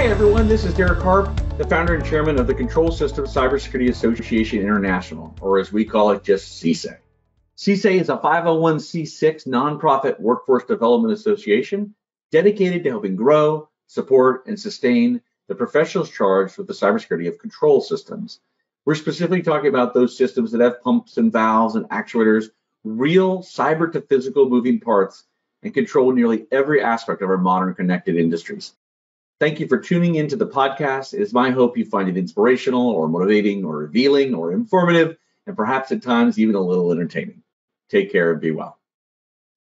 Hi, everyone. This is Derek Harp, the founder and chairman of the Control Systems Cybersecurity Association International, or as we call it, just CSA. CSA is a 501c6 nonprofit workforce development association dedicated to helping grow, support, and sustain the professionals charged with the cybersecurity of control systems. We're specifically talking about those systems that have pumps and valves and actuators, real cyber to physical moving parts, and control nearly every aspect of our modern connected industries. Thank you for tuning into the podcast. It is my hope you find it inspirational or motivating or revealing or informative, and perhaps at times even a little entertaining. Take care and be well.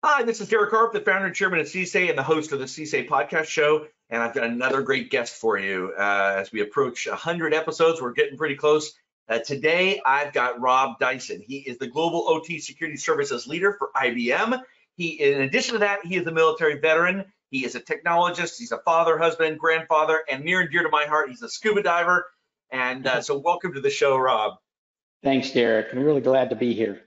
Hi, this is Derek Harp, the founder and chairman of CSA and the host of the CSA podcast show. And I've got another great guest for you as we approach 100 episodes. We're getting pretty close. Today, I've got Rob Dyson. He is the Global OT Security Services Leader for IBM. In addition to that, he is a military veteran. He is a technologist. He's a father, husband, grandfather, and near and dear to my heart, he's a scuba diver. And so welcome to the show, Rob. Thanks, Derek. I'm really glad to be here.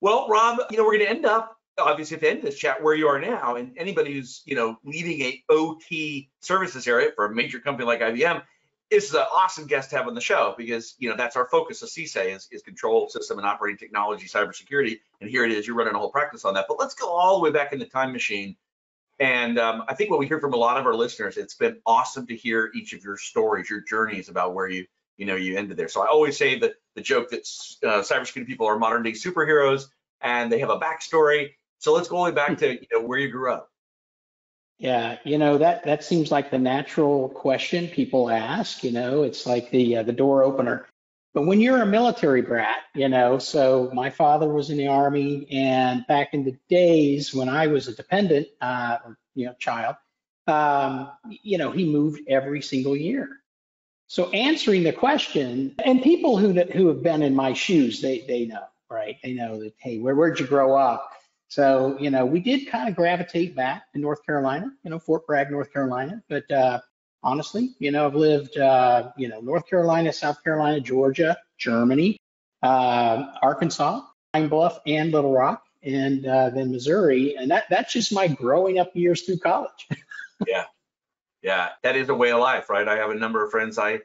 Well, Rob, we're going to end up, obviously, at the end of this chat where you are now. And anybody who's, leading a OT services area for a major company like IBM, this is an awesome guest to have on the show because, that's our focus of CSA is control system and operating technology, cybersecurity. And here it is, you're running a whole practice on that. But let's go all the way back in the time machine. And I think what we hear from a lot of our listeners, it's been awesome to hear each of your stories, your journeys about where you ended there. So I always say that the joke that cybersecurity people are modern day superheroes and they have a backstory. So let's go all the way back to where you grew up. Yeah, that seems like the natural question people ask. It's like the door opener. But when you're a military brat, so my father was in the Army, and back in the days when I was a dependent, child, he moved every single year. So answering the question, and people who have been in my shoes, they know, right? They know that, hey, where'd you grow up? So, we did kind of gravitate back to North Carolina, Fort Bragg, North Carolina. But honestly, I've lived, North Carolina, South Carolina, Georgia, Germany, Arkansas, Pine Bluff, and Little Rock, and then Missouri. And that's just my growing up years through college. Yeah, that is a way of life, right? I have a number of friends I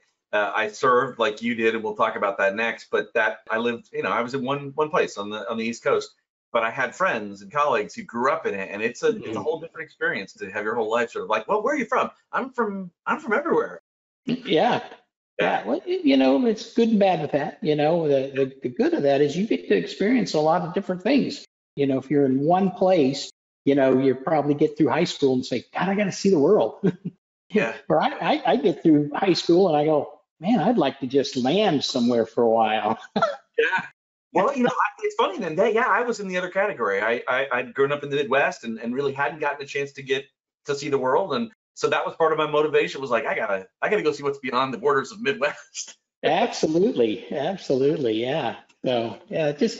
served like you did, and we'll talk about that next. But that I lived, I was in one place on the East Coast. But I had friends and colleagues who grew up in it, and it's a whole different experience to have your whole life sort of like, well, where are you from? I'm from everywhere. Yeah. Well, it's good and bad with that. The good of that is you get to experience a lot of different things. If you're in one place, you probably get through high school and say, God, I got to see the world. Yeah. Or I get through high school and I go, man, I'd like to just land somewhere for a while. Yeah. Well, it's funny then. I was in the other category. I'd grown up in the Midwest and really hadn't gotten a chance to get to see the world, and so that was part of my motivation. Was like I gotta go see what's beyond the borders of Midwest. Absolutely, yeah. So just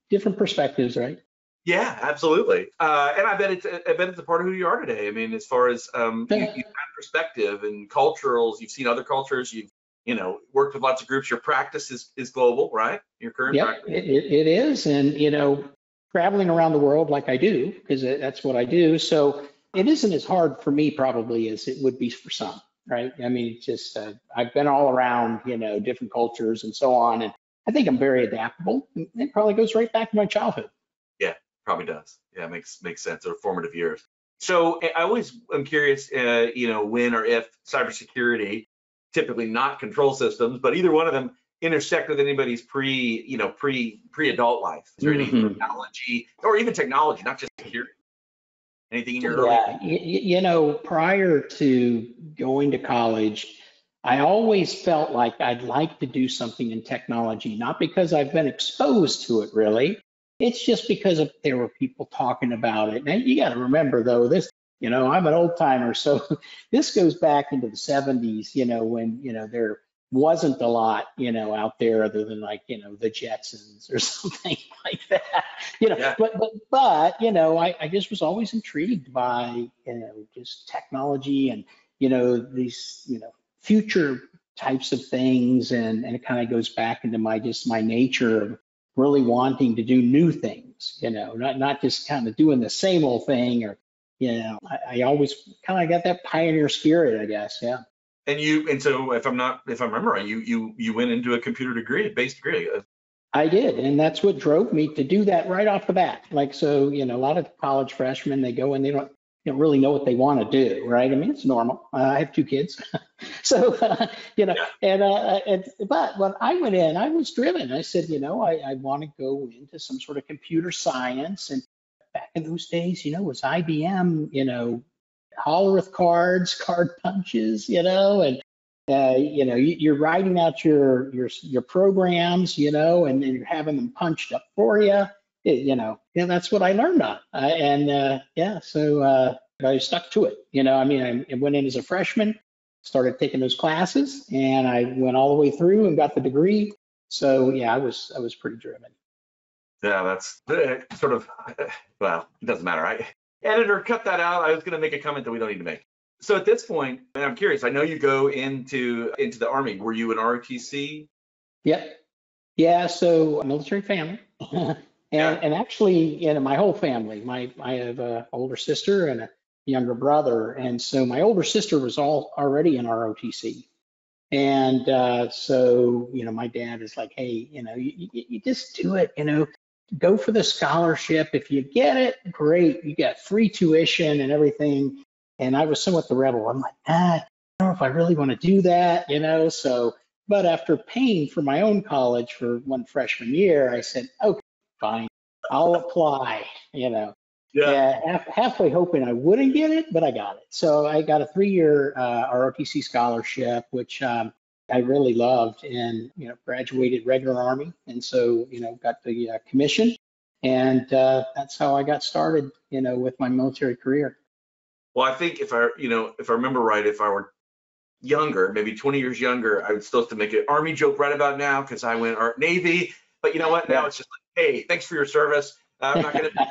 different perspectives, right? Yeah, absolutely. And I bet it's a part of who you are today. I mean, as far as you've had perspective and culturals, you've seen other cultures, you've worked with lots of groups. Your practice is global, right? Your current practice. It is. And, traveling around the world like I do, because that's what I do. So it isn't as hard for me probably as it would be for some, right? I mean, it's just, I've been all around, different cultures and so on. And I think I'm very adaptable. And it probably goes right back to my childhood. Yeah, probably does. Yeah, makes sense. Or formative years. So I always am curious, when or if cybersecurity, typically not control systems, but either one of them intersect with anybody's pre-adult life. Is there any technology, or even technology, not just security? Anything in your early? Prior to going to college, I always felt like I'd like to do something in technology, not because I've been exposed to it really. It's just because there were people talking about it. Now you got to remember though, this. I'm an old timer, so this goes back into the 70s, when, there wasn't a lot, out there other than like, the Jetsons or something like that, Yeah. but, I just was always intrigued by, just technology and, these, future types of things. And it kind of goes back into my nature of really wanting to do new things, not just kind of doing the same old thing or I always kind of got that pioneer spirit, I guess. Yeah. And so if I remember right, you went into a computer degree, base degree. I did, and that's what drove me to do that right off the bat. Like, so, a lot of college freshmen, they go and they don't really know what they want to do, right? I mean, it's normal. I have 2 kids, so Yeah. but when I went in, I was driven. I said, I want to go into some sort of computer science. And back in those days, it was IBM, Hollerith cards, card punches, and you're writing out your programs, and then you're having them punched up for you. That's what I learned on. So I stuck to it. I went in as a freshman, started taking those classes, and I went all the way through and got the degree. So yeah, I was pretty driven. Yeah, that's sort of, well, it doesn't matter. Editor, cut that out. I was going to make a comment that we don't need to make. So at this point, and I'm curious, I know you go into the Army. Were you an ROTC? Yep. Yeah, so military family. And actually, my whole family, I have an older sister and a younger brother. And so my older sister was already in ROTC. And so, my dad is like, hey, you just do it, go for the scholarship. If you get it, great. You got free tuition and everything. And I was somewhat the rebel. I'm like, I don't know if I really want to do that, but after paying for my own college for one freshman year, I said, okay, fine, I'll apply, halfway hoping I wouldn't get it, but I got it. So I got a 3-year ROTC scholarship, which I really loved, and, graduated regular Army. And so, got the commission, and that's how I got started, with my military career. Well, I think if I remember right, if I were younger, maybe 20 years younger, I would still have to make an Army joke right about now because I went Navy. But you know what? Now it's just like, hey, thanks for your service. I'm not going to make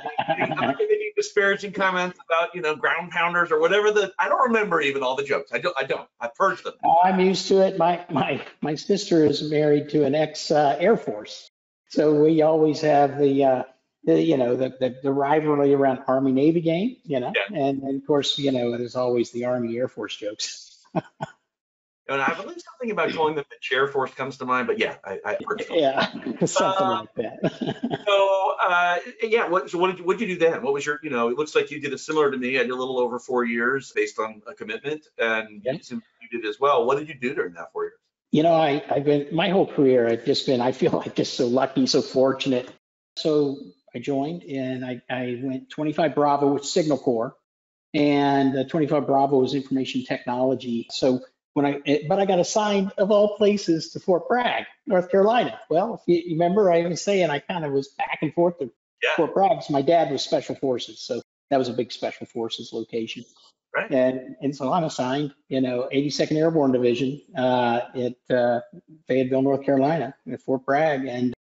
any disparaging comments about, ground pounders or whatever. I don't remember even all the jokes. I don't. I've purged them. I'm used to it. My sister is married to an ex-Air Force, so we always have the rivalry around Army Navy game, and of course, there's always the Army Air Force jokes. And I believe something about calling them the chair force comes to mind, but yeah, I yeah, something like that. So what did you do then? What was your, it looks like you did a similar to me. I did a little over 4 years based on a commitment, and you did as well. What did you do during that 4 years? I've been, my whole career, I feel like just so lucky, so fortunate. So I joined, and I went 25 Bravo with Signal Corps, and 25 Bravo was information technology. So but I got assigned, of all places, to Fort Bragg, North Carolina. Well, if you remember, I was saying I kind of was back and forth to Fort Bragg. So my dad was Special Forces, so that was a big Special Forces location. Right. And so I'm assigned, 82nd Airborne Division at Fayetteville, North Carolina, at Fort Bragg. And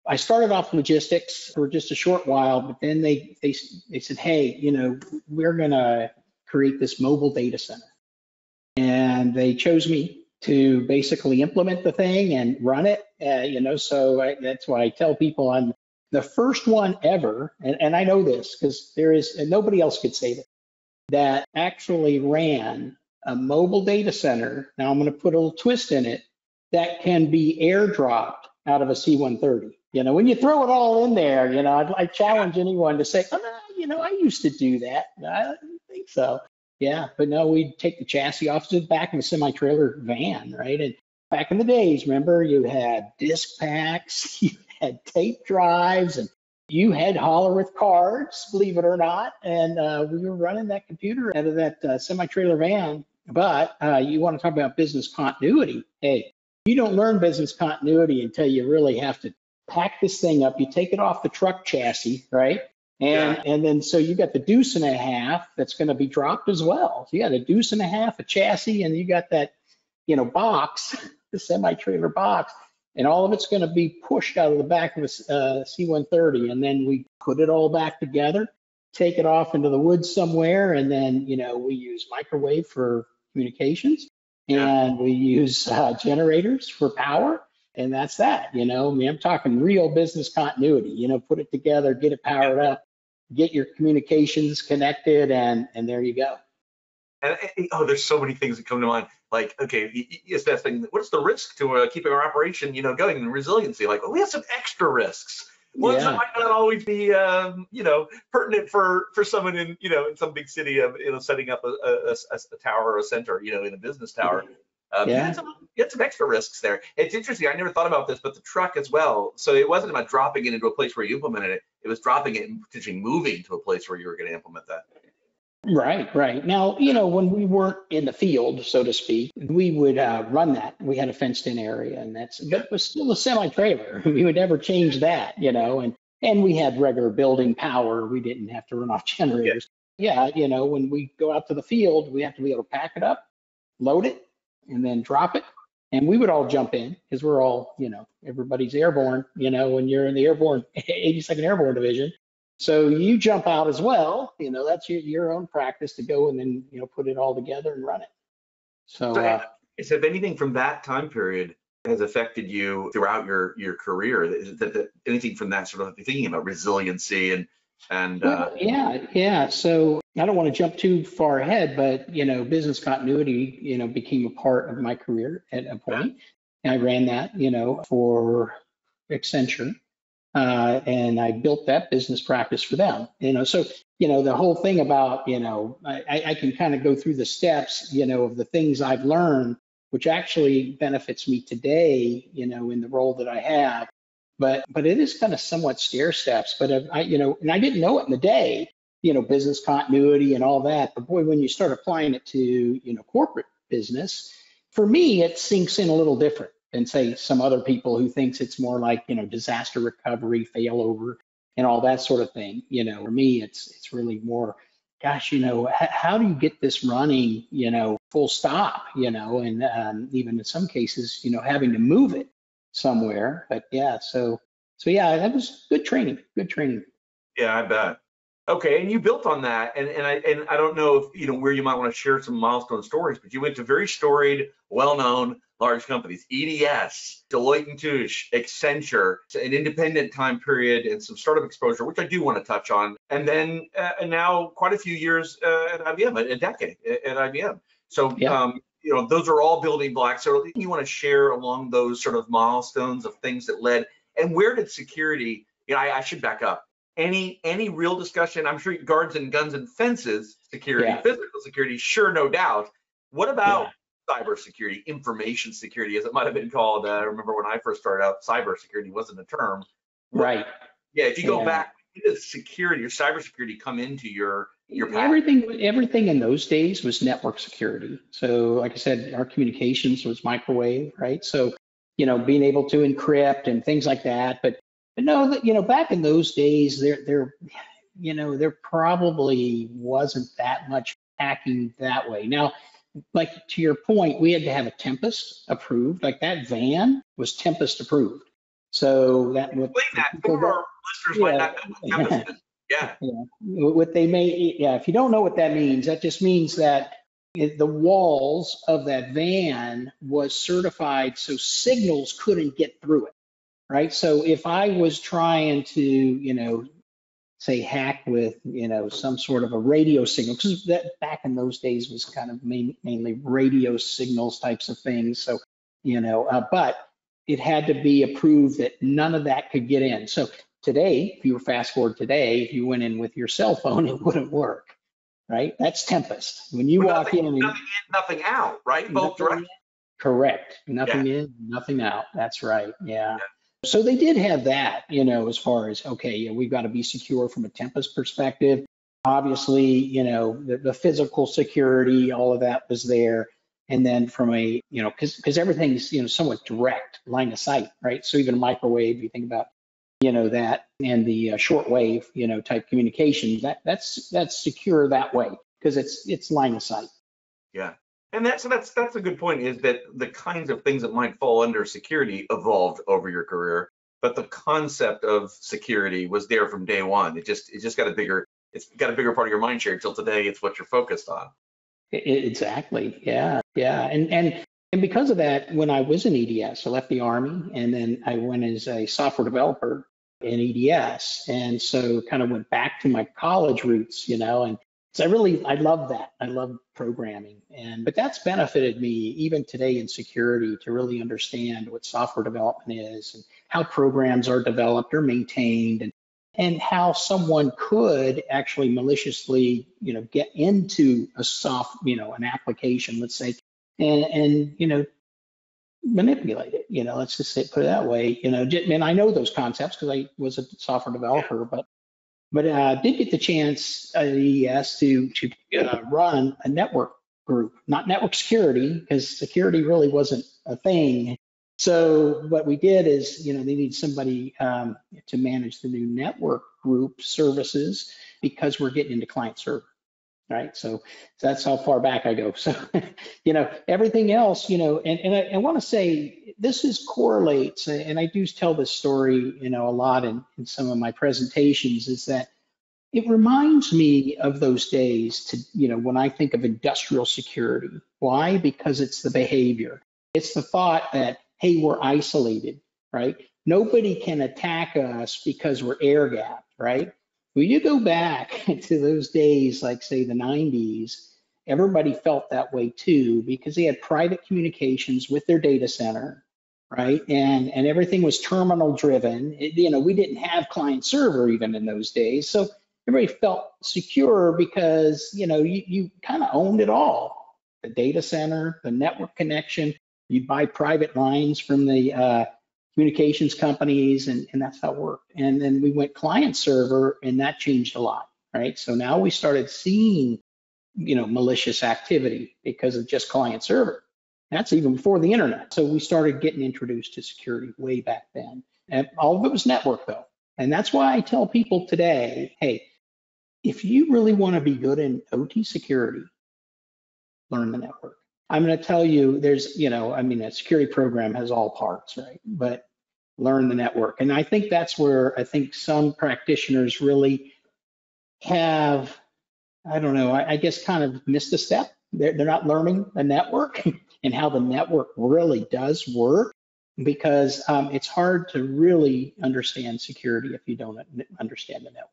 I started off logistics for just a short while, but then they said, hey, we're going to create this mobile data center. And they chose me to basically implement the thing and run it, so that's why I tell people I'm the first one ever, and I know this because nobody else could say that actually ran a mobile data center. Now I'm going to put a little twist in it that can be airdropped out of a C-130. When you throw it all in there, I challenge anyone to say, I used to do that. I don't think so. Yeah, but no, we'd take the chassis off the back of a semi-trailer van, right? And back in the days, remember, you had disc packs, you had tape drives, and you had Hollerith cards, believe it or not. And we were running that computer out of that semi-trailer van. But you want to talk about business continuity. Hey, you don't learn business continuity until you really have to pack this thing up. You take it off the truck chassis, right? And then so you got the deuce and a half that's going to be dropped as well. So you got a deuce and a half, a chassis, and you got that, box, the semi-trailer box, and all of it's going to be pushed out of the back of a C-130. And then we put it all back together, take it off into the woods somewhere, and then, we use microwave for communications, and we use generators for power. And that's that, I'm talking real business continuity, put it together, get it powered up. get your communications connected, and there you go. And oh, there's so many things that come to mind. Like, okay, assessing what's the risk to keeping our operation, going, and resiliency. Like, well, we have some extra risks. Ones that might not always be, pertinent for someone in, in some big city of, setting up a tower or a center, in a business tower. You had some extra risks there. It's interesting. I never thought about this, but the truck as well. So it wasn't about dropping it into a place where you implemented it. It was dropping it and potentially moving to a place where you were going to implement that. Right. Now, when we weren't in the field, so to speak, we would run that. We had a fenced-in area, but it was still a semi-trailer. We would never change that, and we had regular building power. We didn't have to run off generators. When we go out to the field, we have to be able to pack it up, load it, and then drop it. And we would all jump in because we're all, everybody's airborne, when you're in the 82nd Airborne Division. So you jump out as well, that's your own practice to go and then, put it all together and run it. So if anything from that time period has affected you throughout your career, that anything from that sort of thinking about resiliency and well, yeah. So I don't want to jump too far ahead, but, business continuity, became a part of my career at a point. And I ran that, for Accenture. And I built that business practice for them, so, the whole thing about, I can kind of go through the steps, of the things I've learned, which actually benefits me today, in the role that I have, but it is kind of somewhat stair steps, but and I didn't know it in the day, business continuity and all that, but boy, when you start applying it to, corporate business, for me, it sinks in a little different than say some other people who thinks it's more like, disaster recovery, failover, and all that sort of thing. For me, it's really more, gosh, how do you get this running, full stop, and even in some cases, having to move it somewhere. But so that was good training. Yeah, I bet. Okay, and you built on that, and I don't know if where you might want to share some milestone stories, but you went to very storied, well-known large companies, EDS, Deloitte & Touche, Accenture, an independent time period, and some startup exposure, which I do want to touch on, and then and now quite a few years at IBM, a decade at IBM. So those are all building blocks. So you want to share along those sort of milestones of things that led, and where did security? I should back up. Any real discussion? I'm sure guards and guns and fences security, physical security, sure, no doubt. What about cybersecurity, information security, as it might have been called? I remember when I first started out, cybersecurity wasn't a term. Right. Yeah. If you go back, when did security or cybersecurity come into your path? Everything in those days was network security. So, like I said, our communications was microwave, right? So, being able to encrypt and things like that, but no, back in those days, there probably wasn't that much hacking that way. Now, like to your point, we had to have a Tempest approved. Like that van was Tempest approved. So that would explain that for our listeners might not know what Tempest is. Yeah. What they may, if you don't know what that means, that just means that the walls of that van was certified so signals couldn't get through it. Right. So if I was trying to, say hack with, some sort of a radio signal, because that back in those days was kind of mainly radio signals types of things. So, but it had to be approved that none of that could get in. So today, if you were fast forward today, if you went in with your cell phone, it wouldn't work. Right. That's Tempest. When you walk in, nothing in, nothing out. Right. Both directions. Correct. Nothing in, nothing out. That's right. Yeah. So they did have that, as far as, okay, we've got to be secure from a Tempest perspective. Obviously, the physical security, all of that was there. And then from a, because everything's, somewhat direct line of sight, right? So even a microwave, you think about, that and the shortwave, type communication, that's secure that way because it's line of sight. Yeah. And that's a good point, is that the kinds of things that might fall under security evolved over your career, but the concept of security was there from day one. It just got a bigger part of your mind share until today. It's what you're focused on. Exactly. Yeah. And because of that, when I was in EDS, I left the Army and then I went as a software developer in EDS. And so kind of went back to my college roots, and so I love that. I love programming. But that's benefited me even today in security to really understand what software development is and how programs are developed or maintained, and how someone could actually maliciously, get into a an application, let's say, and manipulate it. Let's just put it that way. And I know those concepts because I was a software developer, but did get the chance at EES to run a network group, not network security, because security really wasn't a thing. So what we did is, they need somebody to manage the new network group services because we're getting into client server. Right. So that's how far back I go. So, everything else, and I want to say this correlates, and I do tell this story, a lot in some of my presentations, is that it reminds me of those days when I think of industrial security. Why? Because it's the behavior. It's the thought that, hey, we're isolated, right? Nobody can attack us because we're air gapped, right? Well, you go back to those days, like say the 90s, everybody felt that way too, because they had private communications with their data center, right? And everything was terminal driven. We didn't have client server even in those days. So everybody felt secure because, you kind of owned it all. The data center, the network connection, you'd buy private lines from the communications companies, and that's how it worked. And then we went client server, and that changed a lot, right? So now we started seeing, malicious activity because of just client server. That's even before the internet. So we started getting introduced to security way back then. And all of it was network though. And that's why I tell people today, hey, if you really want to be good in OT security, learn the network. I'm going to tell you there's, a security program has all parts, right? But learn the network. And I think that's where I think some practitioners really have, I don't know, I guess kind of missed a step. They're not learning the network and how the network really does work, because it's hard to really understand security if you don't understand the network.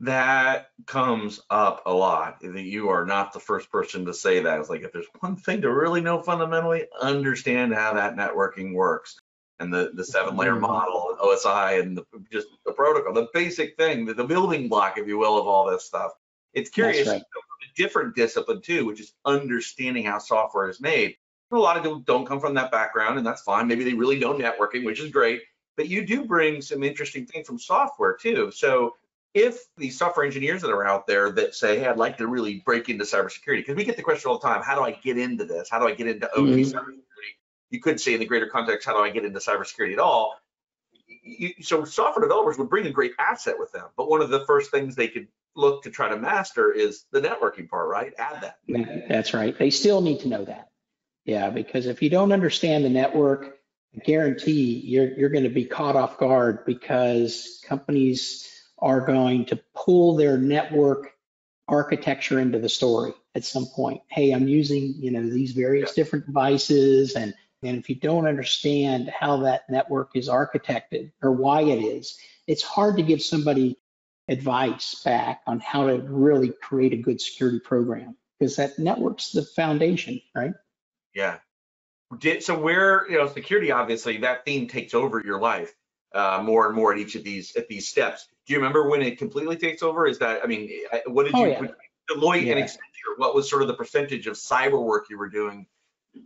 That comes up a lot. That you are not the first person to say that. It's like, if there's one thing to really know fundamentally, understand how that networking works, and the 7-layer model, OSI, and just the protocol, the basic thing, the building block, if you will, of all this stuff. It's curious, That's right. A different discipline too, which is understanding how software is made. A lot of people don't come from that background, and that's fine. Maybe they really know networking, which is great, but you do bring some interesting things from software too. So if these software engineers that are out there that say, hey, I'd like to really break into cybersecurity, because we get the question all the time, how do I get into this? How do I get into OT cybersecurity? You could say in the greater context, how do I get into cybersecurity at all? So software developers would bring a great asset with them, but one of the first things they could look to try to master is the networking part, right? Add that. That's right. They still need to know that. Yeah, because if you don't understand the network, I guarantee you're going to be caught off guard, because companies are going to pull their network architecture into the story at some point. Hey, I'm using, these various different devices, and if you don't understand how that network is architected or why it is, it's hard to give somebody advice back on how to really create a good security program, because that network's the foundation, right? Yeah. So where, security, obviously that theme takes over your life more and more at each of these steps. Do you remember when it completely takes over? Is that, what did Deloitte and Accenture, what was sort of the percentage of cyber work you were doing?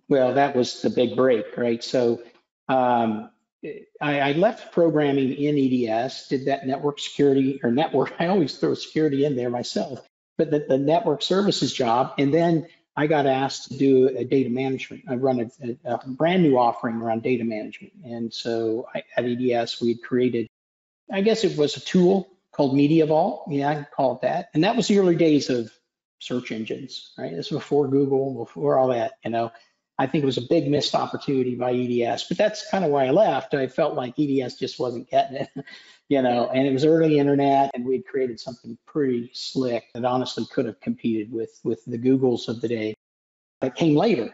Well, that was the big break, right? So I left programming in EDS, did that network security or network. I always throw security in there myself, but the network services job. And then I got asked to do a data management. I run a brand new offering around data management. And so at EDS, we had created, I guess it was a tool called Media Vault. Yeah, I can call it that. And that was the early days of search engines, right? This was before Google, before all that, I think it was a big missed opportunity by EDS, but that's kind of why I left. I felt like EDS just wasn't getting it, and it was early internet, and we'd created something pretty slick that honestly could have competed with the Googles of the day that came later.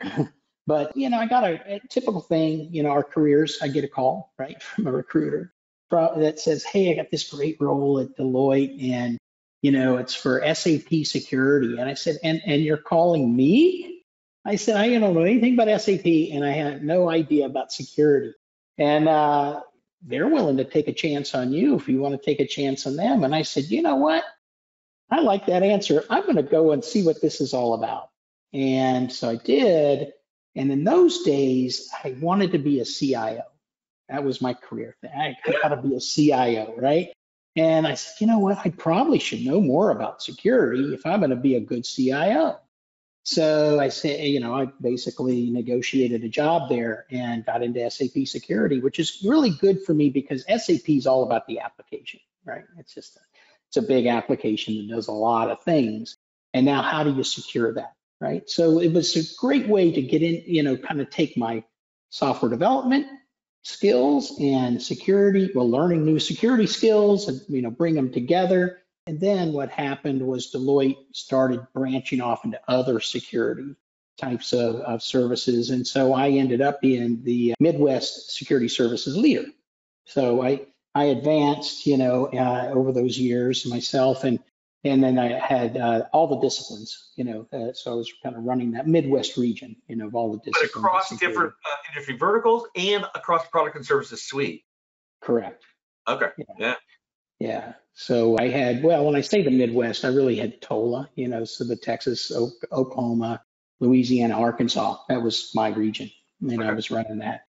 But, I got a typical thing, our careers, I get a call, right, from a recruiter. that says, hey, I got this great role at Deloitte and, it's for SAP security. And I said, and you're calling me? I said, I don't know anything about SAP and I had no idea about security. And they're willing to take a chance on you if you want to take a chance on them. And I said, you know what? I like that answer. I'm going to go and see what this is all about. And so I did. And in those days, I wanted to be a CIO. That was my career thing. I got to be a CIO, right? And I said, you know what? I probably should know more about security if I'm going to be a good CIO. So I said, I basically negotiated a job there and got into SAP security, which is really good for me because SAP is all about the application, right? It's a big application that does a lot of things. And now how do you secure that, right? So it was a great way to get in, kind of take my software development skills and security, learning new security skills and, bring them together. And then what happened was Deloitte started branching off into other security types of services. And so I ended up being the Midwest security services leader. So I advanced, over those years myself, and then I had all the disciplines, so I was kind of running that Midwest region, of all the disciplines. But across different industry verticals and across product and services suite. Correct. Okay. Yeah. Yeah. So I had, when I say the Midwest, I really had TOLA, so the Texas, Oklahoma, Louisiana, Arkansas. That was my region, and I was running that.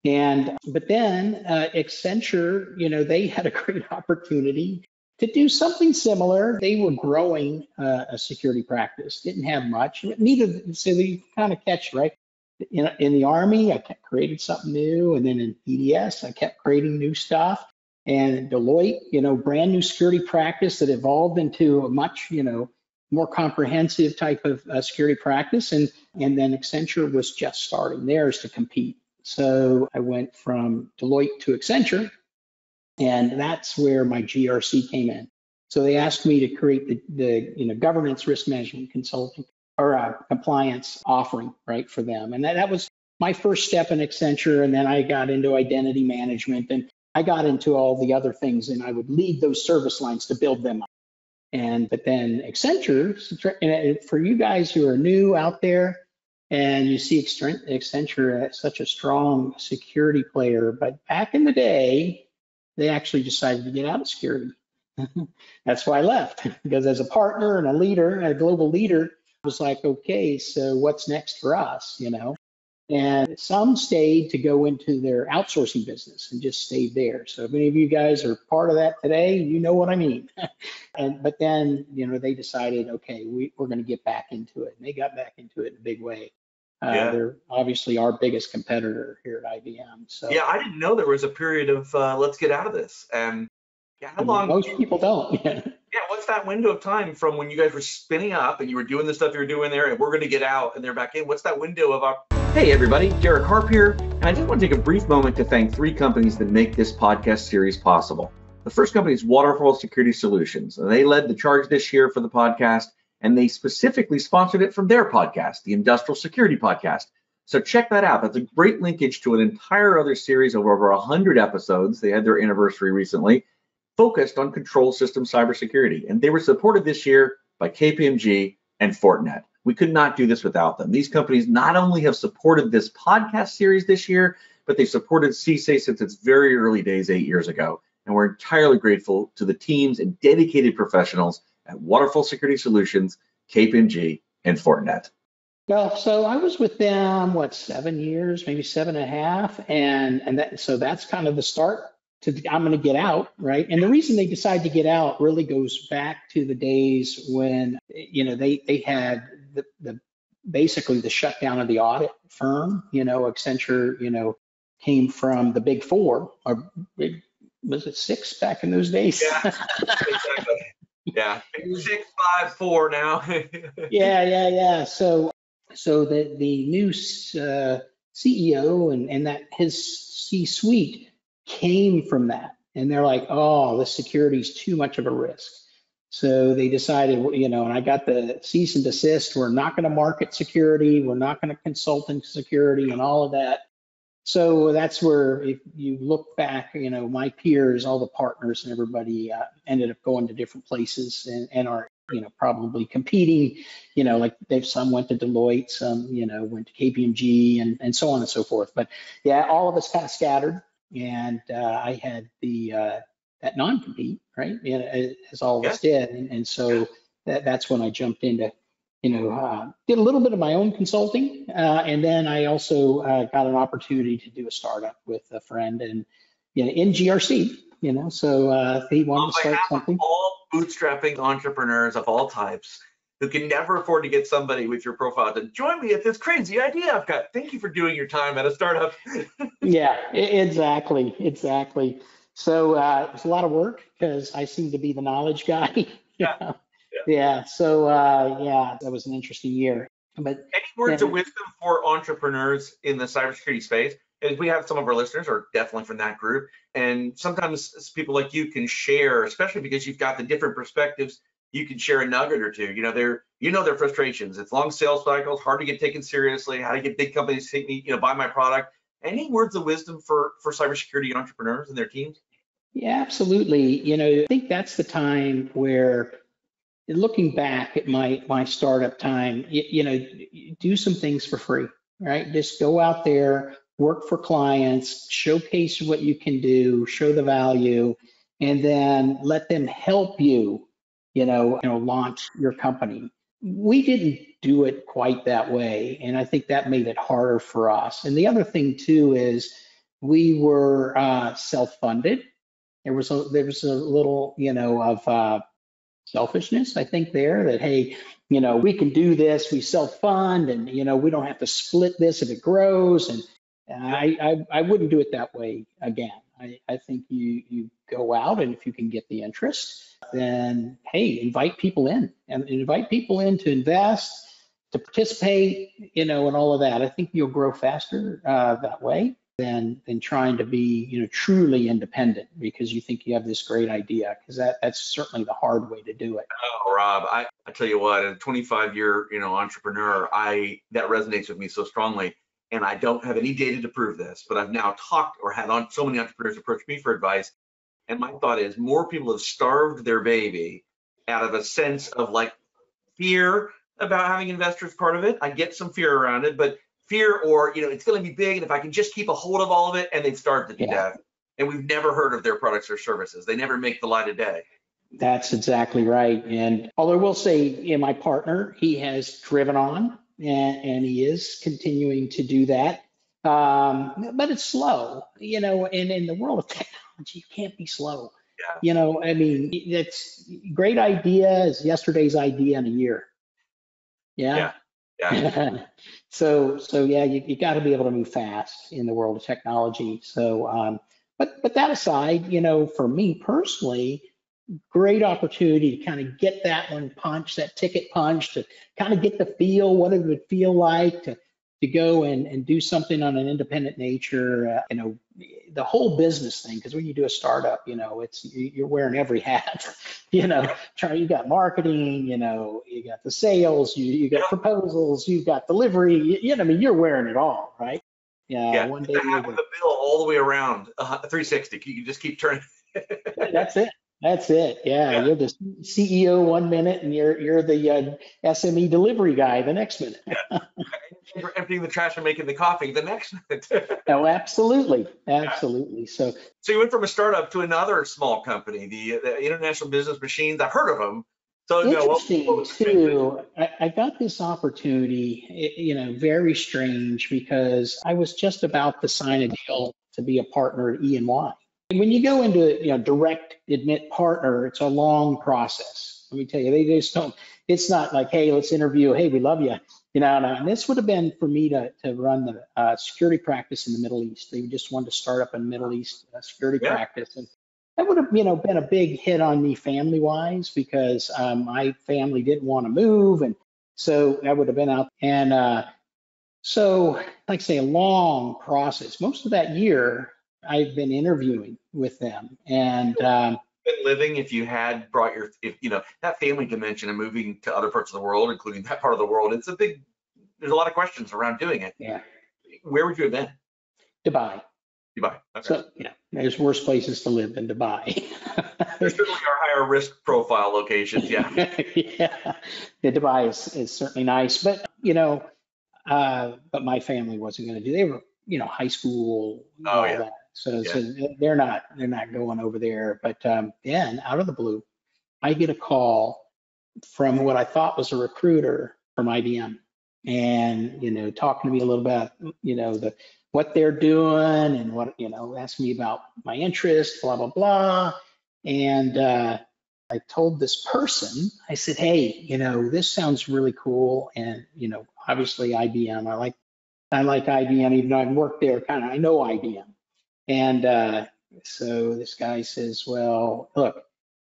But then Accenture, they had a great opportunity to do something similar. They were growing a security practice, didn't have much. So they kind of catch, right? In the Army, I kept creating something new. And then in EDS, I kept creating new stuff. And Deloitte, brand new security practice that evolved into a much, more comprehensive type of security practice. And then Accenture was just starting theirs to compete. So I went from Deloitte to Accenture, and that's where my GRC came in. So they asked me to create the governance risk management consulting or compliance offering, right, for them. And that was my first step in Accenture. And then I got into identity management, and I got into all the other things, and I would lead those service lines to build them up. But then Accenture, and for you guys who are new out there, and you see Accenture as such a strong security player, but back in the day, they actually decided to get out of security. That's why I left, because as a partner and a leader, a global leader, I was like, okay, so what's next for us, And some stayed to go into their outsourcing business and just stayed there. So if any of you guys are part of that today, you know what I mean. But then, they decided, okay, we're going to get back into it. And they got back into it in a big way. They're obviously our biggest competitor here at IBM. So yeah, I didn't know there was a period of let's get out of this. And how long? Most people don't. Yeah, what's that window of time from when you guys were spinning up and you were doing the stuff you were doing there, and we're going to get out and they're back in? What's that window of Hey everybody, Derek Harp here, and I just want to take a brief moment to thank 3 companies that make this podcast series possible. The first company is Waterfall Security Solutions, and they led the charge this year for the podcast, and they specifically sponsored it from their podcast, the Industrial Security Podcast. So check that out. That's a great linkage to an entire other series of over 100 episodes. They had their anniversary recently, focused on control system cybersecurity, and they were supported this year by KPMG and Fortinet. We could not do this without them. These companies not only have supported this podcast series this year, but they've supported CSA since its very early days 8 years ago. And we're entirely grateful to the teams and dedicated professionals at Waterfall Security Solutions, KPMG, and Fortinet. Well, so I was with them, 7 years, maybe 7.5. So that's kind of the start to I'm going to get out, right? And the reason they decided to get out really goes back to the days when, they had the basically the shutdown of the audit firm. Accenture, came from the Big Four, or was it 6 back in those days? Yeah, exactly. Yeah, 6, 5, 4 now. Yeah. So the new CEO and that his C-suite came from that, and they're like, oh, the security is too much of a risk. So they decided, and I got the cease and desist. We're not going to market security. We're not going to consult in security and all of that. So that's where, if you look back, my peers, all the partners and everybody ended up going to different places and are, probably competing, like some went to Deloitte, some, went to KPMG and so on and so forth. But yeah, all of us kind of scattered, and I had that non-compete, right? As all of us did. And so that's when I jumped into, did a little bit of my own consulting. And then I also got an opportunity to do a startup with a friend and, in GRC, so he wanted to start something. All bootstrapping entrepreneurs of all types who can never afford to get somebody with your profile to join me at this crazy idea I've got. Thank you for doing your time at a startup. Yeah, exactly. So it was a lot of work because I seem to be the knowledge guy. Yeah. So yeah, that was an interesting year. But any words of wisdom for entrepreneurs in the cybersecurity space? As we have some of our listeners are definitely from that group, and sometimes people like you can share, especially because you've got the different perspectives. You can share a nugget or two. Their frustrations. It's long sales cycles, hard to get taken seriously. How to get big companies to take me, buy my product. Any words of wisdom for cybersecurity entrepreneurs and their teams? Yeah, absolutely. I think that's the time where, looking back at my startup time, do some things for free, right? Just go out there, work for clients, showcase what you can do, show the value, and then let them help you, launch your company. We didn't do it quite that way, and I think that made it harder for us. And the other thing too is we were self-funded. There was a little, of selfishness, I think, there, that, hey, we can do this, we self-fund, and we don't have to split this if it grows. And I wouldn't do it that way again. I think you go out, and if you can get the interest, then hey, invite people in to invest, to participate, and all of that. I think you'll grow faster that way than trying to be, truly independent because you think you have this great idea, because that's certainly the hard way to do it. Oh, Rob, I tell you what, a 25-year, entrepreneur, that resonates with me so strongly. And I don't have any data to prove this, but I've now talked or had on so many entrepreneurs approach me for advice. And my thought is more people have starved their baby out of a sense of like fear about having investors part of it. I get some fear around it, but fear or, it's going to be big. And if I can just keep a hold of all of it, and they've starved it to death. And we've never heard of their products or services. They never make the light of day. That's exactly right. And although I will say, my partner, he has driven on, and he is continuing to do that. But it's slow, and in the world of technology, you can't be slow. Yeah. I mean, it's great idea is yesterday's idea in a year. Yeah. So yeah, you got to be able to move fast in the world of technology. So, but that aside, for me personally, great opportunity to kind of get that ticket punch, to kind of get the feel, what it would feel like to go and do something on an independent nature, the whole business thing. Because when you do a startup, you're wearing every hat, you got marketing, you got the sales, you got proposals, you got delivery, you're wearing it all, right? Yeah. One day the bill all the way around, 360. You can just keep turning. That's it. Yeah. You're the CEO 1 minute, and you're the SME delivery guy the next minute. You're emptying the trash and making the coffee the next minute. Oh, absolutely. So you went from a startup to another small company, the International Business Machines. I've heard of them. So interesting too. I got this opportunity, very strange, because I was just about to sign a deal to be a partner at E&Y. When you go into, direct admit partner, it's a long process. Let me tell you, they just don't, it's not like, hey, let's interview, hey, we love you. And this would have been for me to run the security practice in the Middle East. They just wanted to start up a Middle East security practice. And that would have, been a big hit on me family-wise, because my family didn't want to move. And so I would have been out. And so, like I say, a long process. Most of that year, I've been interviewing with them, and living, if you had brought that family dimension and moving to other parts of the world, including that part of the world, there's a lot of questions around doing it. Yeah. Where would you have been? Dubai. Dubai. Okay. So, there's worse places to live than Dubai. There certainly are higher risk profile locations. Yeah. Yeah, Dubai is certainly nice, but but my family wasn't going to do. They were, high school, Oh all yeah. that. So, Yeah. so they're not going over there. But then out of the blue, I get a call from what I thought was a recruiter from IBM, and talking to me a little about what they're doing and asking me about my interest, blah blah blah, and I told this person, I said, hey, this sounds really cool, and obviously IBM, I like IBM, even though I've worked there, I know IBM, and so this guy says, well, look,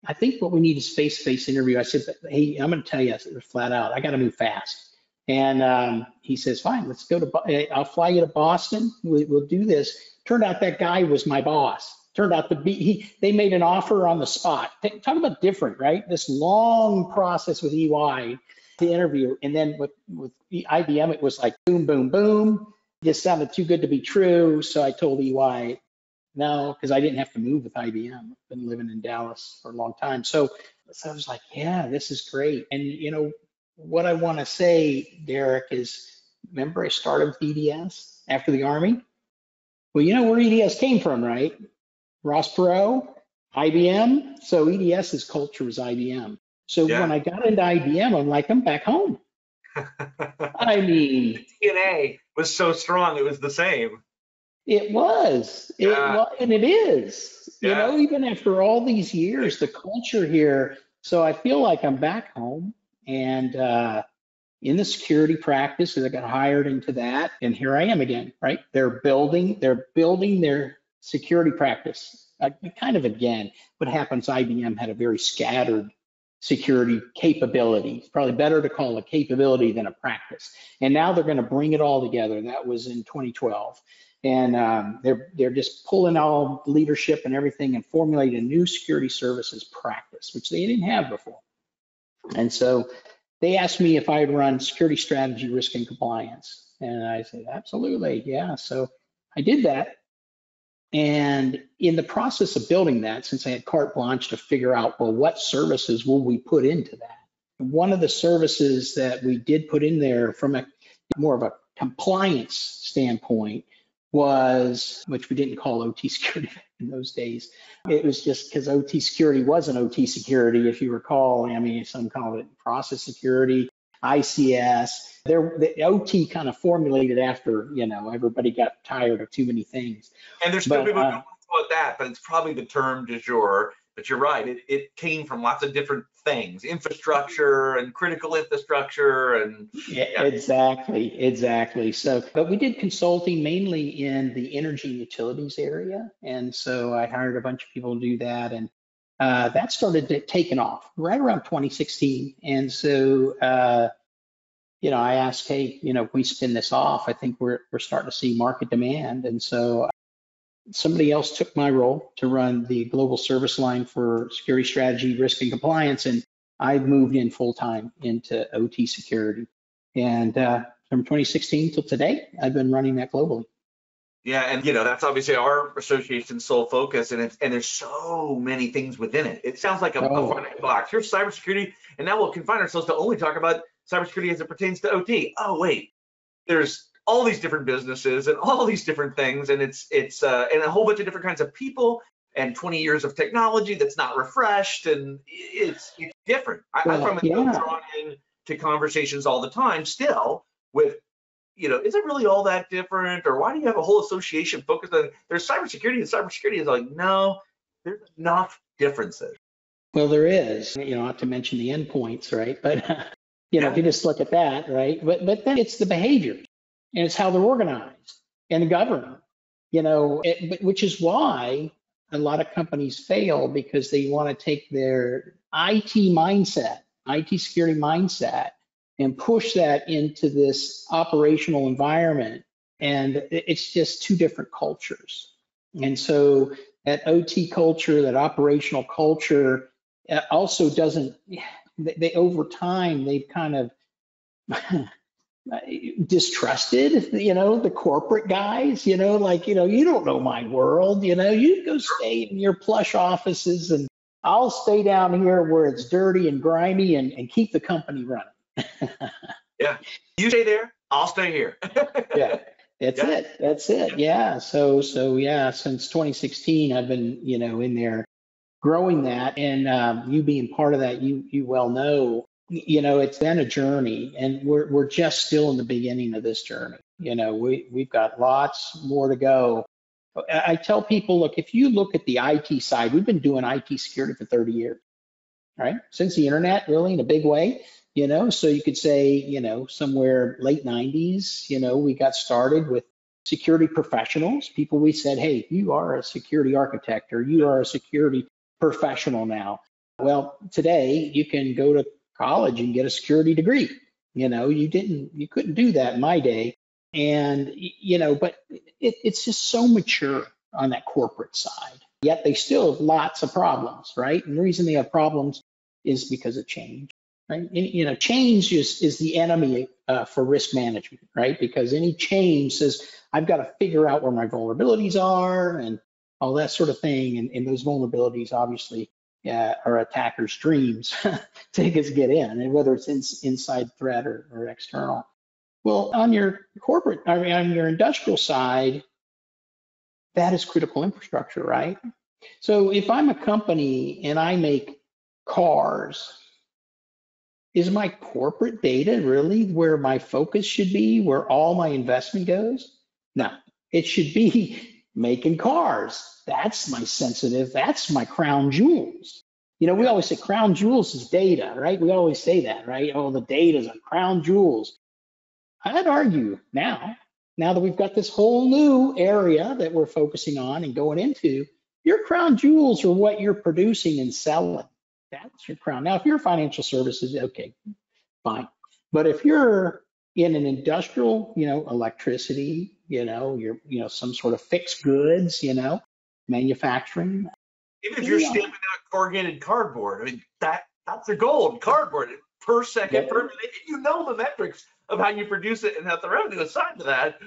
I think what we need is face-to-face interview. I said, but, hey, I'm going to tell you flat out, I got to move fast. And he says, fine, let's go to, I'll fly you to Boston. We'll do this. Turned out that guy was my boss. Turned out to be, they made an offer on the spot. Talk about different, right? This long process with EY to interview. And then with IBM, it was like boom, boom, boom. It just sounded too good to be true. So I told EY, no, because I didn't have to move with IBM. I've been living in Dallas for a long time. So I was like, yeah, this is great. And what I want to say, Derek, is remember I started with EDS after the Army? Well, you know where EDS came from, right? Ross Perot, IBM. So EDS's culture was IBM. So when I got into IBM, I'm like, I'm back home. I mean, the DNA was so strong, it was the same. It was, and it is, even after all these years, the culture here. So I feel like I'm back home and in the security practice, I got hired into that, and here I am again, right? They're building their security practice. Kind of again, what happens, IBM had a very scattered security capability. It's probably better to call it capability than a practice. And now they're going to bring it all together. That was in 2012. And they're just pulling all leadership and everything and formulating a new security services practice, which they didn't have before. And so they asked me if I'd run security strategy, risk, and compliance. And I said, absolutely, yeah. So I did that. And in the process of building that, since I had carte blanche to figure out, well, what services will we put into that? One of the services that we did put in there from a more of a compliance standpoint was, which we didn't call OT security in those days. It was just because OT security wasn't OT security, if you recall. I mean, some call it process security, ICS. The OT kind of formulated after, everybody got tired of too many things. And there's still people who don't call it that, but it's probably the term du jour. But you're right, it came from lots of different things, infrastructure and critical infrastructure and Exactly. So, but we did consulting mainly in the energy and utilities area. And so I hired a bunch of people to do that. And that started taking off right around 2016. And so, I asked, hey, if we spin this off, I think we're starting to see market demand. And so somebody else took my role to run the global service line for security strategy, risk, and compliance. And I moved in full time into OT security. And from 2016 till today, I've been running that globally. Yeah, and that's obviously our association's sole focus, and there's so many things within it. It sounds like a finite box. Here's cybersecurity, and now we'll confine ourselves to only talk about cybersecurity as it pertains to OT. Oh wait, there's all these different businesses and all these different things, and it's and a whole bunch of different kinds of people and 20 years of technology that's not refreshed, and it's different. I find myself drawn into conversations all the time still with, is it really all that different, or why do you have a whole association focused on there's cybersecurity, and cybersecurity is like, no, there's enough differences. Well, there is, not to mention the endpoints, right? But if you just look at that, right? But then it's the behavior. And it's how they're organized and governed, which is why a lot of companies fail, because they want to take their IT security mindset, and push that into this operational environment. And it's just two different cultures. And so that OT culture, that operational culture also doesn't, they over time, they've kind of distrusted, the corporate guys, like, you don't know my world, you go stay in your plush offices and I'll stay down here where it's dirty and grimy and keep the company running. Yeah. You stay there, I'll stay here. Yeah. That's it. Yeah. So yeah, since 2016, I've been, in there growing that, and you being part of that, you well know, it's been a journey, and we're just still in the beginning of this journey. We've got lots more to go. I tell people, look, if you look at the IT side, we've been doing IT security for 30 years, right? Since the internet, really, in a big way. So you could say, somewhere late 90s, we got started with security professionals, people we said, hey, you are a security architect or you are a security professional now. Well, today you can go to college and get a security degree. You couldn't do that in my day. And, but it's just so mature on that corporate side. Yet they still have lots of problems, right? And the reason they have problems is because of change. Right? And, change is the enemy for risk management, right? Because any change says, I've got to figure out where my vulnerabilities are and all that sort of thing. And those vulnerabilities obviously are attackers' dreams to get in, and whether it's inside threat or external. Well, on your on your industrial side, that is critical infrastructure, right? So if I'm a company and I make cars, is my corporate data really where my focus should be, where all my investment goes? No, it should be making cars. That's that's my crown jewels. We always say crown jewels is data, right? We always say that, right? Oh, the data is a crown jewels. I'd argue now that we've got this whole new area that we're focusing on and going into, your crown jewels are what you're producing and selling. That's your crown. Now, if you're financial services, okay, fine. But if you're in an industrial, electricity, you're, some sort of fixed goods, manufacturing. Even if you're stamping out corrugated cardboard, I mean, that's the gold, cardboard per second, per minute. The metrics of how you produce it and how the revenue assigned to that.